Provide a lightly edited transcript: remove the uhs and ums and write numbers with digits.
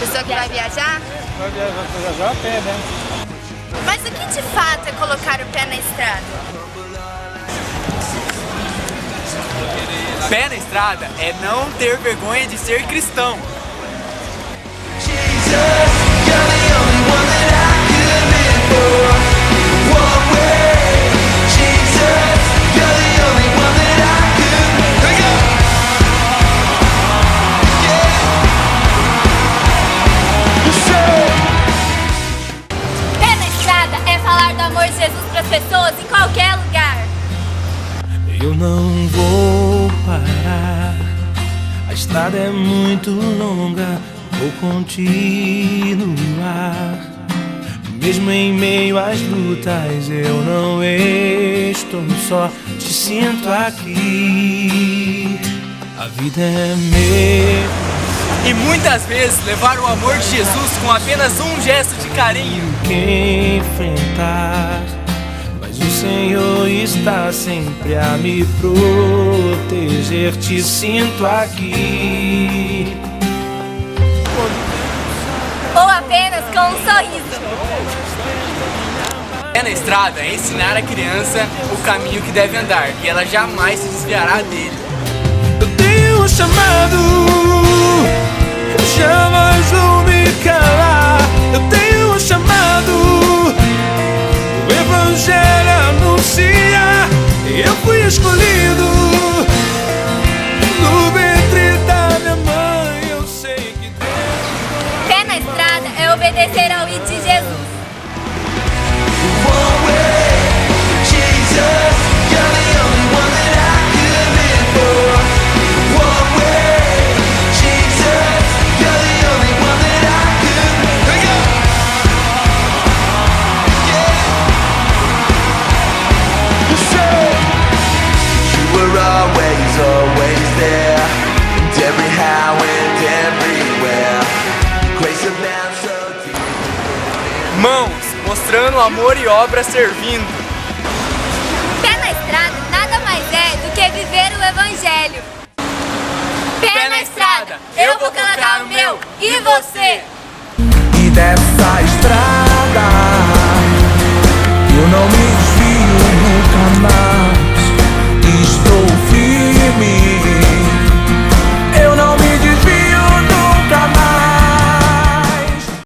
Pessoa que vai viajar? Vai viajar a pé, né? Mas o que de fato é colocar o pé na estrada? Pé na estrada é não ter vergonha de ser cristão. Pé na estrada é falar do amor de Jesus para as pessoas em qualquer lugar. Eu não vou parar, a estrada é muito longa, vou continuar. Mesmo em meio às lutas, eu não estou só, te sinto aqui. A vida é meu. E muitas vezes levar o amor de Jesus com apenas um gesto de carinho. Que enfrentar, mas o Senhor está sempre a me proteger, te sinto aqui. Ou apenas com um sorriso. Pé na estrada é ensinar a criança o caminho que deve andar e ela jamais se desviará dele. Eu tenho um chamado, eu jamais vou me calar. Eu tenho um chamado, o Evangelho anuncia. Eu fui escolhido no ventre da minha mãe. Eu sei que Pé na estrada é obedecer ao I de Jesus. Always there, and every how and everywhere. Grace abounds so deep. Mãos, mostrando amor e obra servindo. Pé na estrada nada mais é do que viver o Evangelho. Pé na estrada, eu vou colocar o meu e você. e dessa estrada eu não me desvio nunca mais. Estou